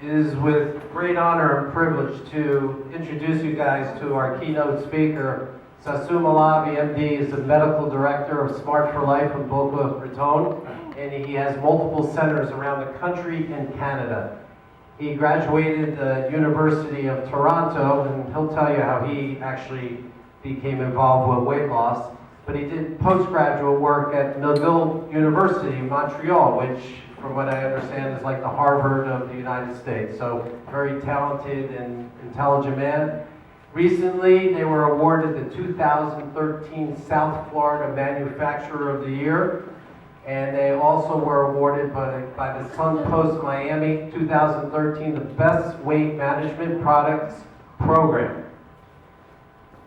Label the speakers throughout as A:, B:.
A: It is with great honor and privilege to introduce you guys to our keynote speaker. Sass Moulavi, MD, is the medical director of Smart for Life in Boca Raton, and he has multiple centers around the country and Canada. He graduated the University of Toronto, and he'll tell you how he actually became involved with weight loss. But he did postgraduate work at McGill University in Montreal, which, from what I understand, is like the Harvard of the United States. So, very talented and intelligent man. Recently, they were awarded the 2013 South Florida Manufacturer of the Year, and they also were awarded by the Sun Post Miami 2013 the Best Weight Management Products Program.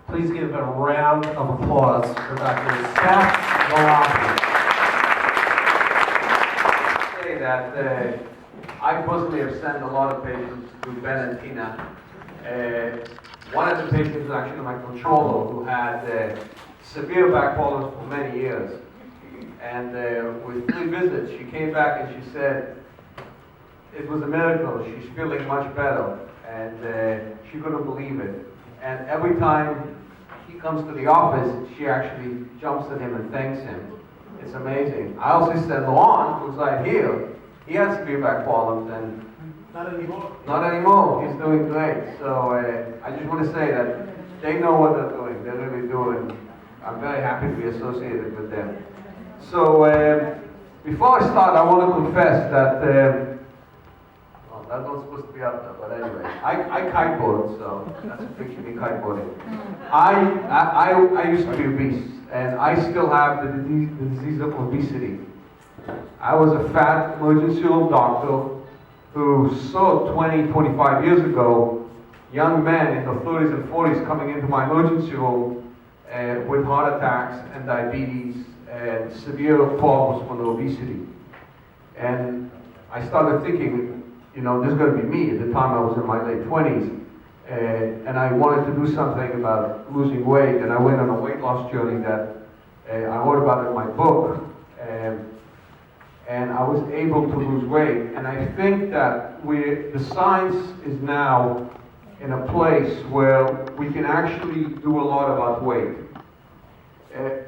A: Please give a round of applause for Dr. Sass Moulavi.
B: Say that I personally have sent a lot of patients to Ben and Tina. One of the patients is actually my controller who had severe back problems for many years. And with 3 visits, she came back and she said it was a miracle. She's feeling much better. And she couldn't believe it. And every time he comes to the office, she actually jumps at him and thanks him. It's amazing. I also said, Laurent, who's right here, he has severe back problems, and
C: not anymore.
B: Not anymore. He's doing great. So I just want to say that they know what they're doing. They're really doing. I'm very happy to be associated with them. So before I start, I want to confess that well, that's not supposed to be up there, but anyway, I kiteboard, so that's a picture of me kiteboarding. I used to be obese, and I still have the disease of obesity. I was a fat emergency room doctor who saw 20, 25 years ago young men in their 30s and 40s coming into my emergency room with heart attacks and diabetes and severe problems from the obesity. And I started thinking, you know, this is going to be me. At the time I was in my late 20s. And I wanted to do something about losing weight. And I went on a weight loss journey that I wrote about in my book. And I was able to lose weight. And I think that the science is now in a place where we can actually do a lot about weight.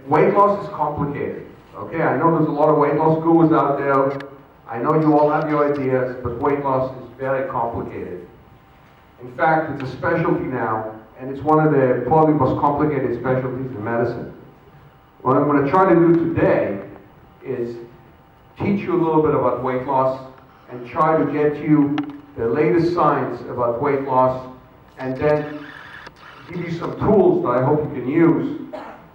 B: Weight loss is complicated. Okay, I know there's a lot of weight loss gurus out there. I know you all have your ideas, but weight loss is very complicated. In fact, it's a specialty now, and it's one of the probably most complicated specialties in medicine. What I'm going to try to do today is teach you a little bit about weight loss and try to get you the latest science about weight loss, and then give you some tools that I hope you can use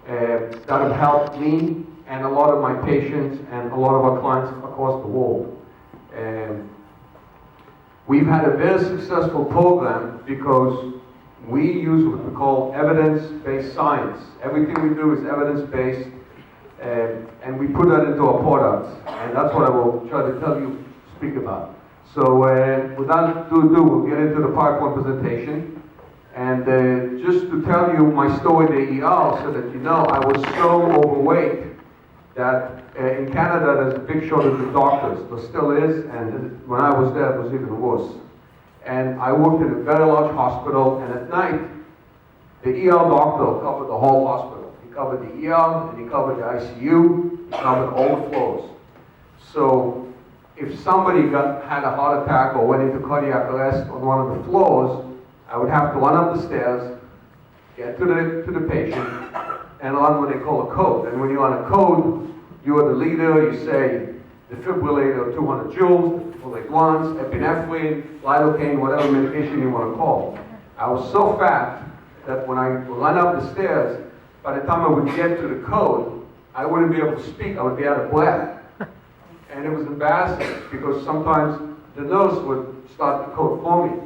B: that have helped me and a lot of my patients and a lot of our clients across the world. We've had a very successful program because we use what we call evidence-based science. Everything we do is evidence-based, and we put that into our products, and that's what I will try to speak about. So without further ado, we'll get into the PowerPoint presentation. And just to tell you my story at the ER so that you know, I was so overweight that in Canada there's a big shortage of doctors. There still is, and when I was there it was even worse. And I worked in a very large hospital, and at night the ER doctor covered the whole hospital. He covered the ER, and he covered the ICU, he covered all the floors. So if somebody had a heart attack or went into cardiac arrest on one of the floors, I would have to run up the stairs, get to the patient, and run what they call a code. And when you're on a code, you are the leader. You say defibrillator 200 joules, defibrillate once, epinephrine, lidocaine, whatever medication you want to call. I was so fat that when I run up the stairs, by the time I would get to the code, I wouldn't be able to speak. I would be out of breath. And it was embarrassing because sometimes the nurse would start the code for me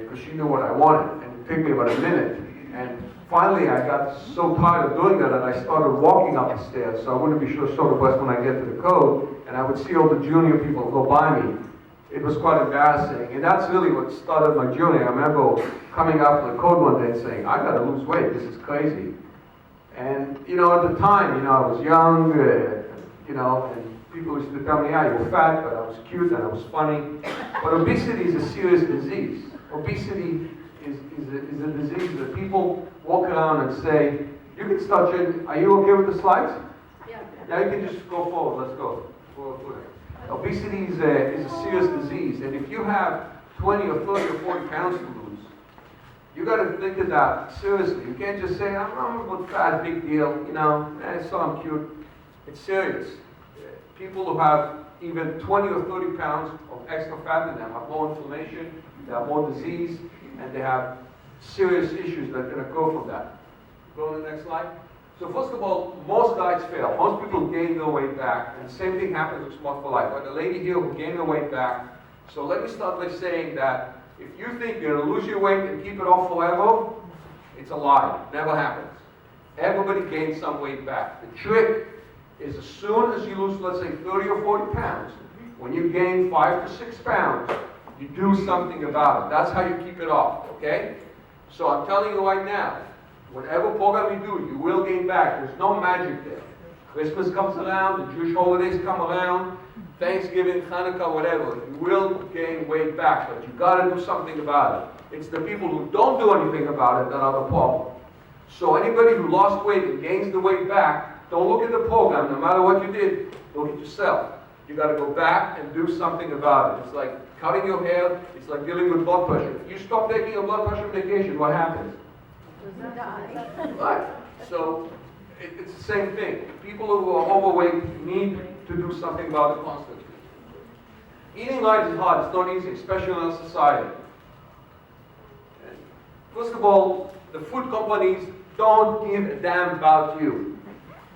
B: because she knew what I wanted. And it took me about a minute. And finally, I got so tired of doing that I started walking up the stairs so I wouldn't be short of breath when I get to the code. And I would see all the junior people go by me. It was quite embarrassing. And that's really what started my journey. I remember coming up to the code one day and saying, I got to lose weight. This is crazy. And, at the time, I was young, and people used to tell me, yeah, you were fat, but I was cute and I was funny. But obesity is a serious disease. Obesity is a disease that people walk around and say, you can start changing. Are you okay with the slides? Yeah, you can just go forward. Let's go. Obesity is a serious disease. And if you have 20 or 30 or 40 pounds to lose, you got to think of that seriously. You can't just say, I'm about fat, big deal, so I'm cute. It's serious. People who have even 20 or 30 pounds of extra fat in them have more inflammation, they have more disease, and they have serious issues that are going to go from that. Go to the next slide. So first of all, most diets fail. Most people gain their weight back, and the same thing happens with Smart for Life. Like the lady here who gained her weight back. So let me start by saying that if you think you're going to lose your weight and keep it off forever, it's a lie. Never happens. Everybody gains some weight back. The trick is as soon as you lose, let's say, 30 or 40 pounds, when you gain 5 to 6 pounds, you do something about it. That's how you keep it off, okay? So I'm telling you right now, whatever program you do, you will gain back. There's no magic there. Christmas comes around, the Jewish holidays come around, Thanksgiving, Hanukkah, whatever. You will gain weight back, but you got to do something about it. It's the people who don't do anything about it that are the problem. So anybody who lost weight and gains the weight back, don't look at the program. No matter what you did, look at yourself. You got to go back and do something about it. It's like cutting your hair. It's like dealing with blood pressure. If you stop taking a blood pressure medication, what happens? Right. So it's the same thing. People who are overweight need to do something about it constantly. Eating right is hard. It's not easy, especially in our society. And first of all, the food companies don't give a damn about you.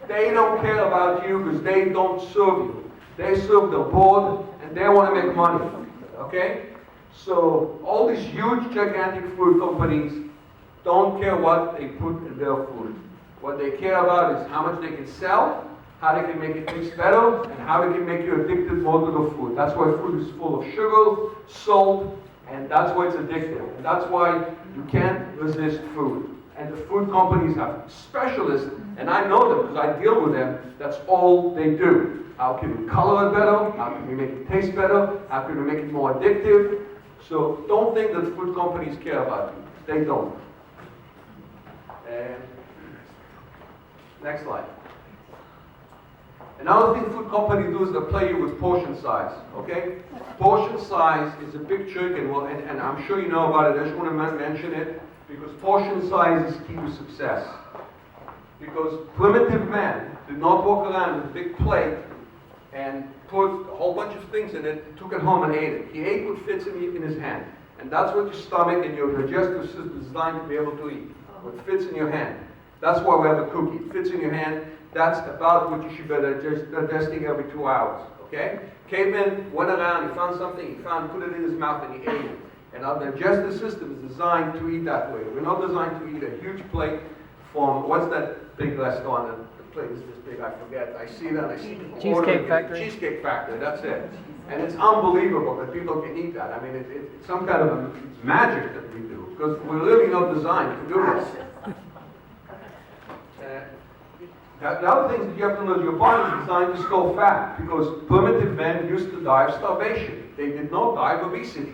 B: They don't care about you because they don't serve you. They serve the board and they want to make money. Okay? So all these huge, gigantic food companies don't care what they put in their food. What they care about is how much they can sell, how they can make it taste better, and how they can make you addicted more to the food. That's why food is full of sugar, salt, and that's why it's addictive. And that's why you can't resist food. And the food companies have specialists, and I know them because I deal with them. That's all they do. How can we color it better? How can we make it taste better? How can we make it more addictive? So don't think that food companies care about you. They don't. And next slide. Another thing food companies do is they play you with portion size. Okay? Portion size is a big trick, and I'm sure you know about it. I just want to mention it. Because portion size is key to success. Because primitive man did not walk around with a big plate and put a whole bunch of things in it, took it home and ate it. He ate what fits in his hand. And that's what your stomach and your digestive system is designed to be able to eat. What fits in your hand. That's why we have a cookie. It fits in your hand. That's about what you should be digesting every 2 hours. Okay? Caveman went around, he found something, put it in his mouth and he ate it. And our digestive system is designed to eat that way. We're not designed to eat a huge plate from, what's that big restaurant? The plate is this big, I forget. I see that, I see people
C: Cheesecake Factory.
B: Cheesecake Factory, that's it. And it's unbelievable that people can eat that. I mean, it's some kind of it's magic that we do, because we're really not designed to do this. The other thing that you have to know is your body is designed to store fat, because primitive men used to die of starvation. They did not die of obesity.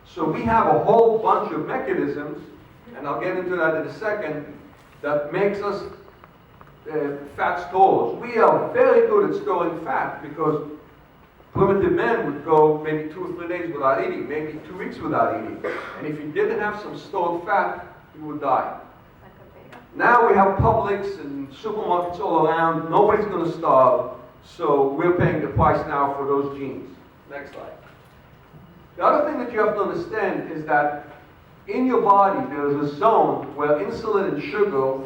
B: So we have a whole bunch of mechanisms, and I'll get into that in a second, that makes us fat storers. We are very good at storing fat because primitive men would go maybe 2 or 3 days without eating, maybe 2 weeks without eating. And if you didn't have some stored fat, you would die. Now we have Publix and supermarkets all around. Nobody's going to starve, so we're paying the price now for those genes. Next slide. The other thing that you have to understand is that in your body there is a zone where insulin and sugar,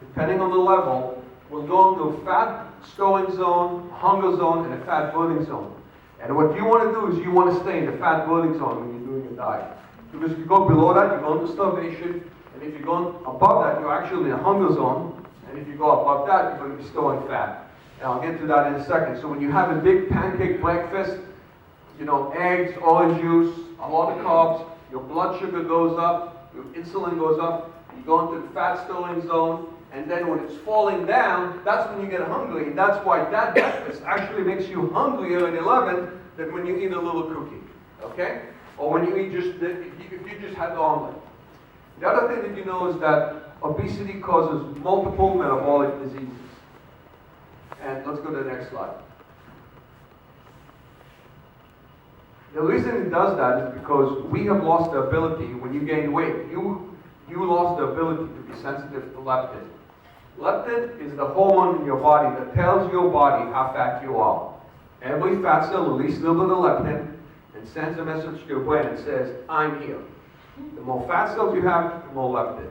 B: depending on the level, will go into a fat storing zone, hunger zone, and a fat burning zone. And what you want to do is you want to stay in the fat burning zone when you're doing your diet. Because if you go below that, you go into starvation, and if you go above that, you're actually in a hunger zone, and if you go above that, you're going to be storing fat. And I'll get to that in a second. So when you have a big pancake breakfast, eggs, orange juice, a lot of carbs, your blood sugar goes up, your insulin goes up, you go into the fat storing zone, and then when it's falling down, that's when you get hungry. And that's why that breakfast actually makes you hungrier at 11 than when you eat a little cookie, okay? Or when you eat if you just had the omelet. The other thing that you know is that obesity causes multiple metabolic diseases. And let's go to the next slide. The reason it does that is because we have lost the ability, when you gain weight, you lost the ability to be sensitive to leptin. Leptin is the hormone in your body that tells your body how fat you are. Every fat cell releases a little bit of leptin and sends a message to your brain and says, I'm here. The more fat cells you have, the more leptin.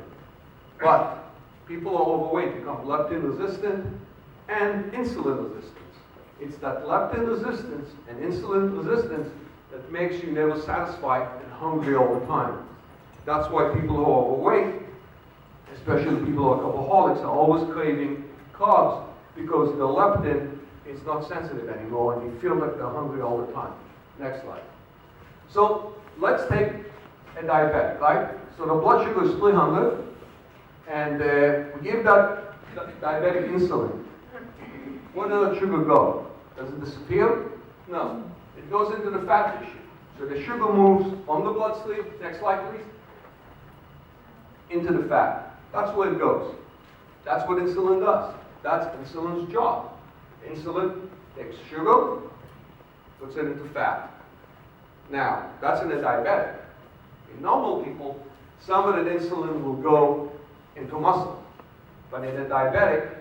B: But people are overweight, become leptin resistant and insulin resistance. It's that leptin resistance and insulin resistance that makes you never satisfied and hungry all the time. That's why people who are overweight, especially people who are alcoholics, are always craving carbs because the leptin is not sensitive anymore and they feel like they're hungry all the time. Next slide. So let's take a diabetic, right? So the blood sugar is 300 and we give that diabetic insulin. Where does the sugar go? Does it disappear? No. It goes into the fat tissue. So the sugar moves from the bloodstream, next slide please, into the fat. That's where it goes. That's what insulin does. That's insulin's job. Insulin takes sugar, puts it into fat. Now, that's in a diabetic. In normal people, some of that insulin will go into muscle. But in a diabetic,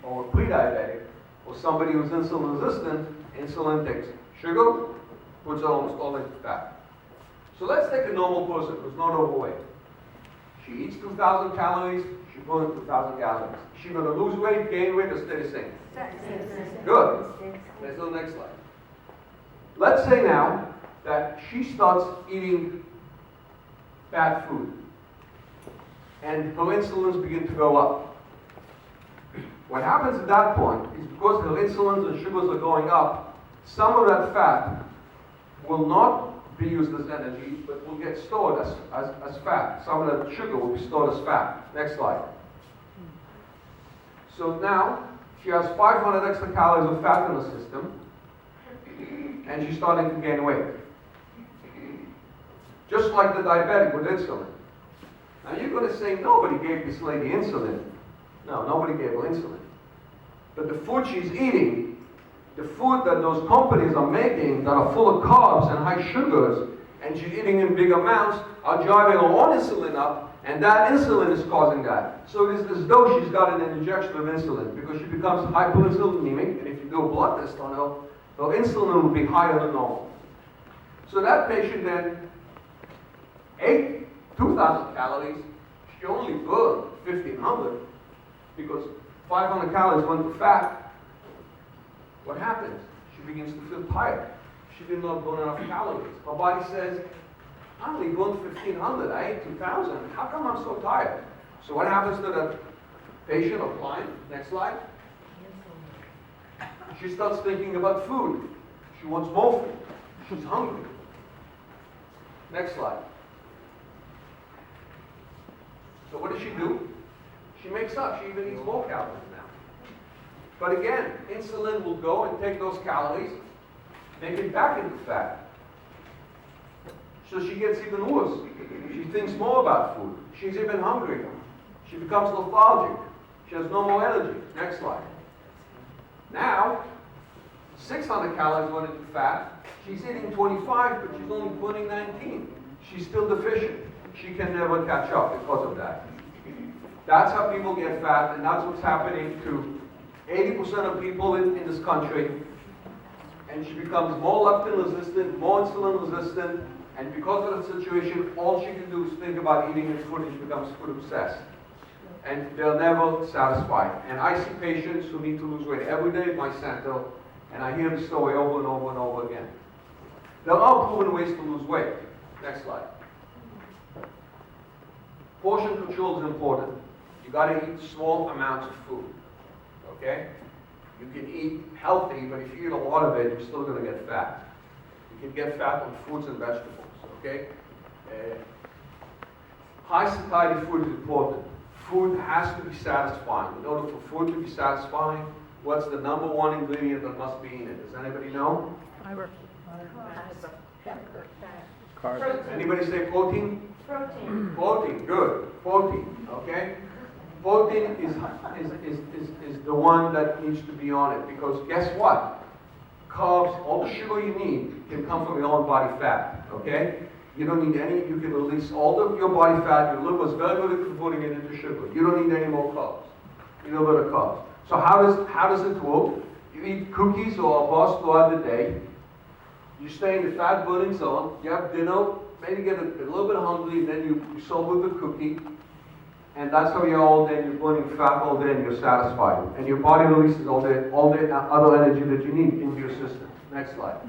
B: or a pre-diabetic, or somebody who's insulin resistant, insulin takes sugar, puts it almost all into fat. So let's take a normal person who's not overweight. She eats 2,000 calories, she burns 2,000 calories. Is she going to lose weight, gain weight, or stay the same? Good. Let's go to the next slide. Let's say now that she starts eating bad food and her insulins begin to go up. What happens at that point is because her insulins and sugars are going up, some of that fat will not be used as energy, but will get stored as fat. Some of that sugar will be stored as fat. Next slide. So now, she has 500 extra calories of fat in the system, and she's starting to gain weight. Just like the diabetic with insulin. Now you're going to say, nobody gave this lady insulin. No, nobody gave her insulin. But the food she's eating, the food that those companies are making that are full of carbs and high sugars, and she's eating in big amounts, are driving her own insulin up, and that insulin is causing that. So it is as though she's got an injection of insulin, because she becomes hyperinsulinemic, and if you do a blood test on her, her insulin will be higher than normal. So that patient then ate 2,000 calories, she only burned 1,500, because 500 calories went to fat. What happens? She begins to feel tired. She did not burn enough calories. Her body says, I only burned 1,500, I ate 2,000. How come I'm so tired? So what happens to the patient or client? Next slide. She starts thinking about food. She wants more food. She's hungry. Next slide. So what does she do? She makes up. She even eats more calories now. But again, insulin will go and take those calories, make it back into fat. So she gets even worse. She thinks more about food. She's even hungrier. She becomes lethargic. She has no more energy. Next slide. Now, 600 calories went into fat. She's eating 25, but she's only burning 19. She's still deficient. She can never catch up because of that. That's how people get fat, and that's what's happening to 80% of people in this country. And she becomes more leptin resistant, more insulin resistant, and because of the situation, all she can do is think about eating and food, and she becomes food obsessed. And they're never satisfied. And I see patients who need to lose weight every day at my center, and I hear the story over and over and over again. There are proven ways to lose weight. Next slide. Portion control is important. You got to eat small amounts of food. Okay? You can eat healthy, but if you eat a lot of it, you're still going to get fat. You can get fat on fruits and vegetables. Okay? High satiety food is important. food has to be satisfying. In order for food to be satisfying, what's the number one ingredient that must be in it? Does anybody know?
C: Fiber.
B: Anybody say protein?
D: Protein.
B: Protein, good. Protein, okay? Protein is the one that needs to be on it, because guess what? Carbs, all the sugar you need can come from your own body fat, okay? You don't need any, you can release all of your body fat. Your liver is very good at converting it into sugar. You don't need any more carbs. You need a little bit of carbs. So how does it work? You eat cookies or bars throughout the day. You stay in the fat burning zone. You have dinner, maybe get a little bit hungry, and then you solve with the cookie. And that's how you're all day. You're burning fat all day, and you're satisfied. And your body releases all the other energy that you need into your system. Next slide.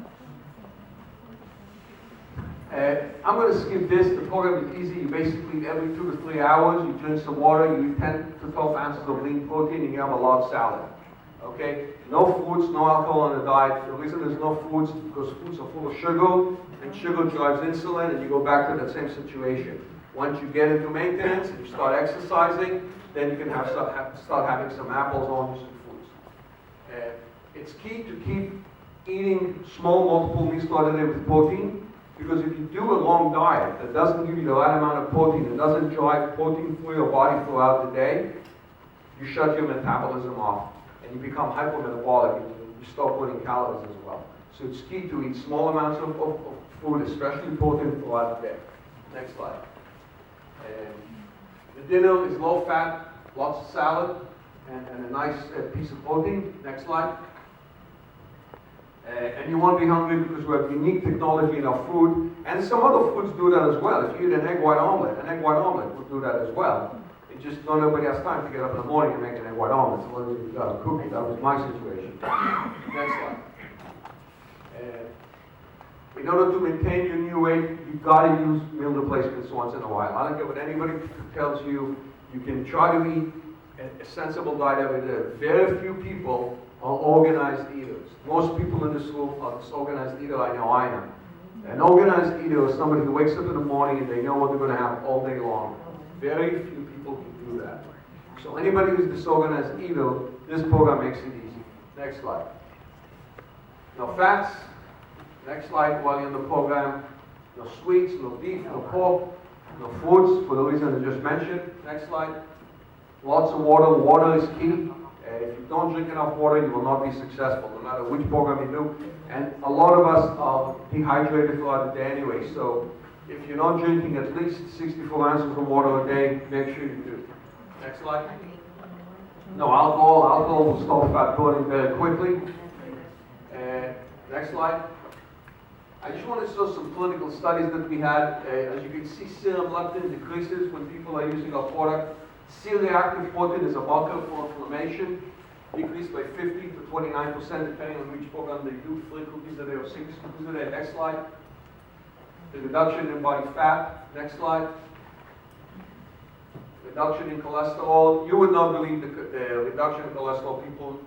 B: I'm going to skip this. The program is easy. You basically, every 2 to 3 hours, you drink some water, you eat 10 to 12 ounces of lean protein, and you have a large salad. Okay? No fruits, no alcohol on the diet. The reason there's no fruits is because fruits are full of sugar, and sugar drives insulin, and you go back to that same situation. Once you get into maintenance and you start exercising, then you can start having some apples, oranges, and fruits. It's key to keep eating small multiple meals throughout the day with protein. Because if you do a long diet that doesn't give you the right amount of protein, and doesn't drive protein through your body throughout the day, you shut your metabolism off, and you become hypermetabolic, and you start burning calories as well. So it's key to eat small amounts of food, especially protein, throughout the day. Next slide. The dinner is low fat, lots of salad, and a nice piece of protein. Next slide. And you won't be hungry because we have unique technology in our food, and some other foods do that as well. If you eat an egg white omelet will do that as well. It just not everybody has time to get up in the morning and make an egg white omelet. So you got a cookie. That was my situation. Next slide. In order to maintain your new weight, you've got to use meal replacements once in a while. I don't care what anybody tells you. You can try to eat a sensible diet every day. Very few people are organized eaters. Most people in this room are disorganized eater. I am. An organized eater is somebody who wakes up in the morning and they know what they're going to have all day long. Very few people can do that. So anybody who's disorganized eater, this program makes it easy. Next slide. No fats. Next slide. While you're in the program, no sweets, no beef, no pork, no foods for the reason I just mentioned. Next slide. Lots of water. Water is key. If you don't drink enough water, you will not be successful, no matter which program you do. And a lot of us are dehydrated throughout the day anyway, so if you're not drinking at least 64 ounces of water a day, make sure you do. Next slide. No alcohol. Alcohol will stop fat burning very quickly. Next slide. I just want to show some clinical studies that we had. As you can see, serum leptin decreases when people are using our product. C-reactive protein is a marker for inflammation, decreased by 50 to 29% depending on which program they do, 3 cookies a day or 6 cookies a day. Next slide. The reduction in body fat. Next slide. Reduction in cholesterol. You would not believe the reduction in cholesterol people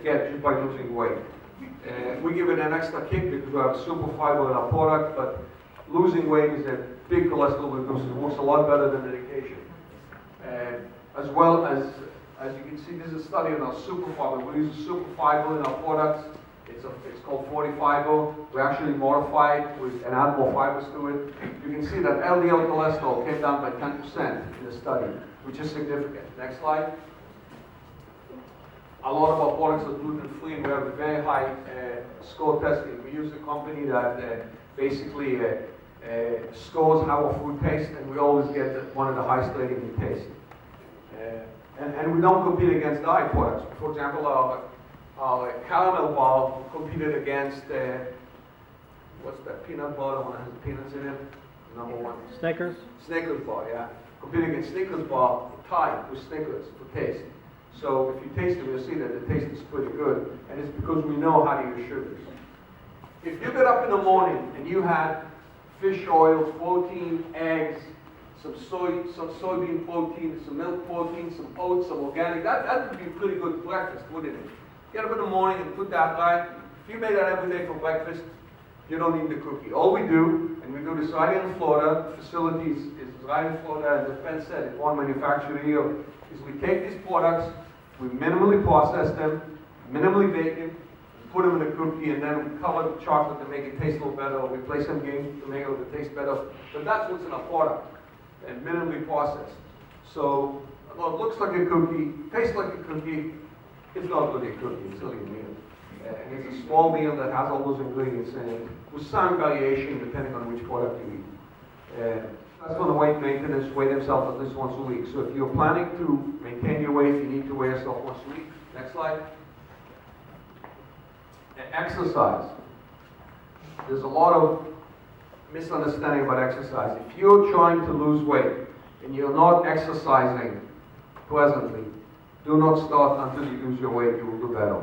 B: get just by losing weight. We give it an extra kick because we have super fiber in our product, but losing weight is a big cholesterol reducer. It works a lot better than medication. As well as you can see, this is a study on our super fiber. We use super fiber in our products. It's called 40 fiber. We actually modify it and add more fibers to it. You can see that LDL cholesterol came down by 10% in the study, which is significant. Next slide. A lot of our products are gluten-free, and we have a very high score testing. We use a company that basically scores how our food tastes, and we always get one of the highest rating in taste. And we don't compete against diet products. For example, our caramel bar competed against, what's that, peanut bar, the one that has peanuts in it? Number one.
C: Snickers?
B: Snickers bar, yeah. Competing against Snickers bar, tied with Snickers for taste. So if you taste them, you'll see that the taste is pretty good, and it's because we know how to use sugars. If you get up in the morning and you had fish oil, protein, eggs, some soybean protein, some milk protein, some oats, some organic, that would be a pretty good breakfast, wouldn't it? Get up in the morning and put that right. If you made that every day for breakfast, you don't need the cookie. All we do, and we do this right in Florida, the facility is right in Florida, as Ben said, it's one manufacturer here, is we take these products, we minimally process them, minimally bake them, put them in a cookie, and then we cover the chocolate to make it taste a little better, or we play some games to make it taste better. But that's what's in our product, and minimally processed. So, although it looks like a cookie, tastes like a cookie, it's not really a cookie, it's really a meal. And it's a small meal that has all those ingredients in it, with some variation depending on which product you eat. That's for the weight maintenance, weigh themselves at least once a week. So if you're planning to maintain your weight, you need to weigh yourself once a week. Next slide. Exercise. There's a lot of misunderstanding about exercise. If you're trying to lose weight and you're not exercising pleasantly, do not start until you lose your weight. You will do better.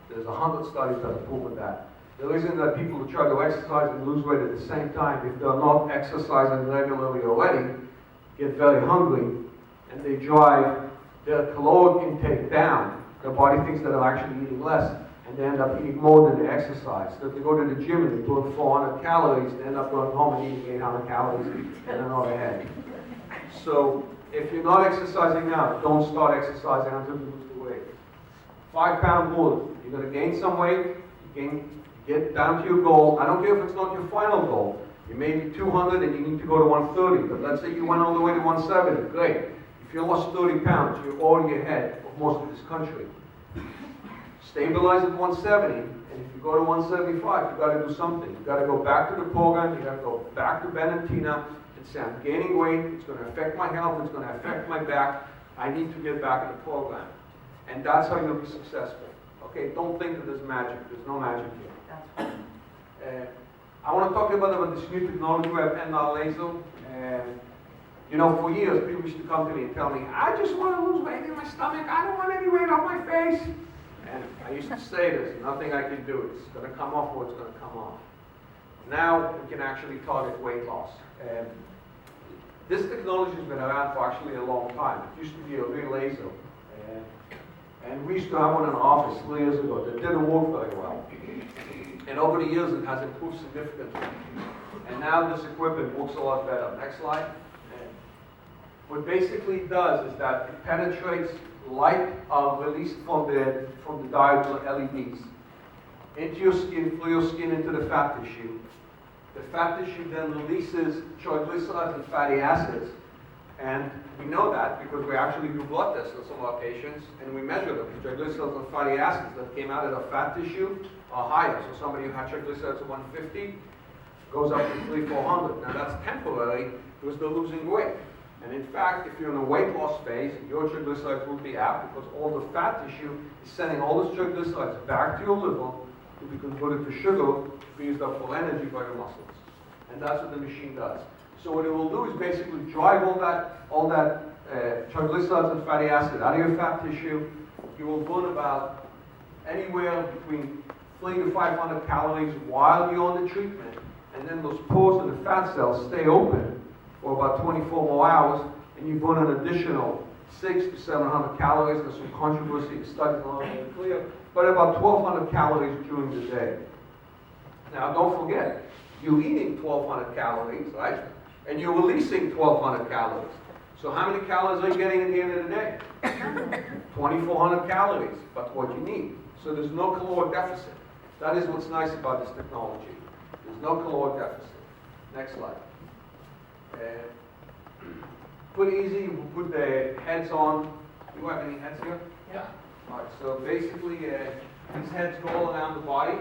B: There's 100 studies that have proven that. The reason that people who try to exercise and lose weight at the same time, if they're not exercising regularly already, get very hungry, and they drive their caloric intake down. Their body thinks that they're actually eating less, and they end up eating more than they exercise. So if they go to the gym and they burn 400 calories, they end up going home and eating 800 calories and then overhead. So if you're not exercising now, don't start exercising until you lose the weight. 5-pound rule. You're going to gain some weight, get down to your goal. I don't care if it's not your final goal. You may be 200 and you need to go to 130, but let's say you went all the way to 170. Great. If you lost 30 pounds, you're already ahead of most of this country. Stabilize at 170, and if you go to 175, you've got to do something. You've got to go back to the program, you've got to go back to Ben and Tina and say, I'm gaining weight, it's going to affect my health, it's going to affect my back, I need to get back in the program. And that's how you'll be successful. Okay, don't think that there's magic. There's no magic here. I want to talk about this new technology we have, NR laser. You know, for years, people used to come to me and tell me, I just want to lose weight in my stomach. I don't want any weight off my face. And I used to say, there's nothing I can do. It's going to come off or it's going to come off. Now, we can actually target weight loss. This technology has been around for actually a long time. It used to be a real laser. And we used to have one in our office 3 years ago that didn't work very well. And over the years, it has improved significantly. And now this equipment works a lot better. Next slide. What basically it does is that it penetrates light released from the diode LEDs into your skin, through your skin into the fat tissue. The fat tissue then releases triglycerides and fatty acids. And we know that because we actually do blood tests on some of our patients and we measure them. The triglycerides and fatty acids that came out of the fat tissue are higher. So somebody who had triglycerides of 150 goes up to 300-400. Now that's temporary because they're losing weight. And in fact, if you're in a weight loss phase, your triglycerides will be up because all the fat tissue is sending all those triglycerides back to your liver to be converted to sugar to be used up for energy by your muscles. And that's what the machine does. So what it will do is basically drive all that triglycerides and fatty acid out of your fat tissue. You will burn about anywhere between 300 to 500 calories while you're on the treatment, and then those pores in the fat cells stay open for about 24 more hours, and you burn an additional 600 to 700 calories. There's some controversy, the studies are not very clear, but about 1,200 calories during the day. Now don't forget, you're eating 1,200 calories, right? And you're releasing 1,200 calories. So how many calories are you getting at the end of the day? 2,400 calories, but what you need. So there's no caloric deficit. That is what's nice about this technology. There's no caloric deficit. Next slide. Pretty easy, we'll put the heads on. Do you have any heads here? Yeah. All right, so basically these heads go all around the body,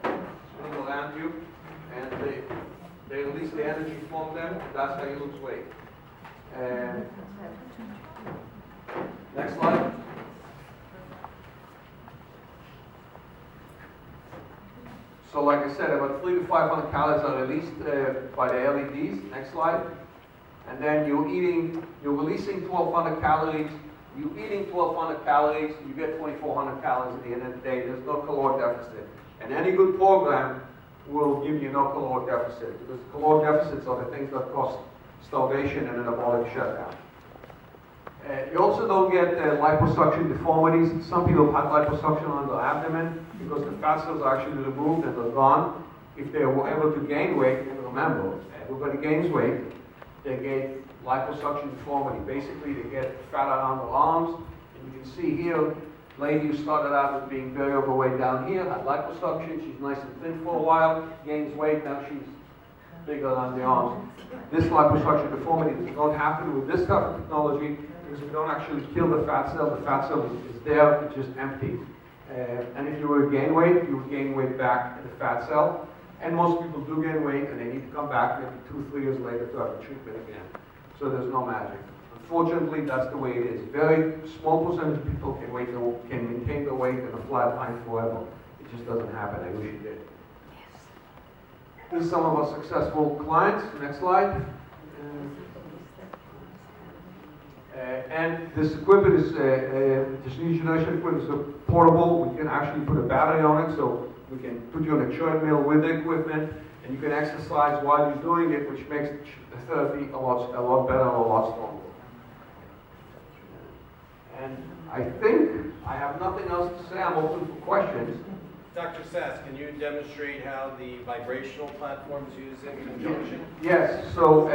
B: spinning around you, and they release the energy from them, and that's how you lose weight. Next slide. So like I said, about 300 to 500 calories are released by the LEDs. Next slide. And then you're releasing 1,200 calories. You're eating 1,200 calories. You get 2,400 calories at the end of the day. There's no caloric deficit. And any good program will give you no caloric deficit, because caloric deficits are the things that cause starvation and an anabolic shutdown. You also don't get liposuction deformities. Some people have liposuction on their abdomen because the fat cells are actually removed and they're gone. if they were able to gain weight, and remember, everybody gains weight, they get liposuction deformity. Basically, they get fat around their arms, and you can see here, lady who started out with being very overweight down here, had liposuction, she's nice and thin for a while, gains weight, now she's bigger on the arms. This liposuction deformity does not happen with this type of technology because we don't actually kill the fat cell is there, it's just empty. And if you were to gain weight, you would gain weight back in the fat cell. And most people do gain weight and they need to come back maybe 2-3 years later to have a treatment again. So there's no magic. Unfortunately, that's the way it is. Very small percentage of people can maintain their weight in a flat line forever. It just doesn't happen. I wish it did. This is some of our successful clients. Next slide. And this equipment is, this new generation equipment is portable. We can actually put a battery on it, so we can put you on a treadmill with the equipment, and you can exercise while you're doing it, which makes the therapy a lot better, a lot stronger. And I think I have nothing else to say. I'm open for questions.
A: Dr. Sass, can you demonstrate how the vibrational platform is used in conjunction?
B: Yes. So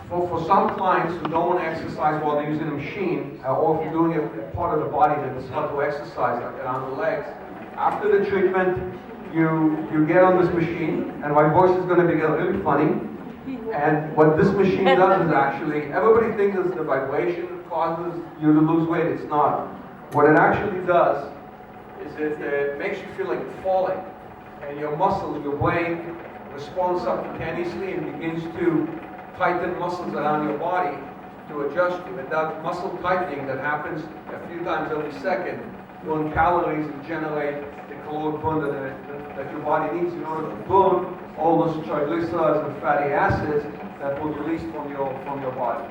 B: for some clients who don't want to exercise while they're using a machine, or if you're doing a part of the body that is hard to exercise, like around the legs, after the treatment, you get on this machine, and my voice is going to be really funny. And what this machine does is actually, everybody thinks it's the vibration that causes you to lose weight. It's not. What it actually does is it makes you feel like you're falling, and your muscles, your brain responds subcutaneously and begins to tighten muscles around your body to adjust you. And that muscle tightening that happens a few times every second burn calories and generate the caloric burn that your body needs in order to burn all those triglycerides and fatty acids that were released from your body.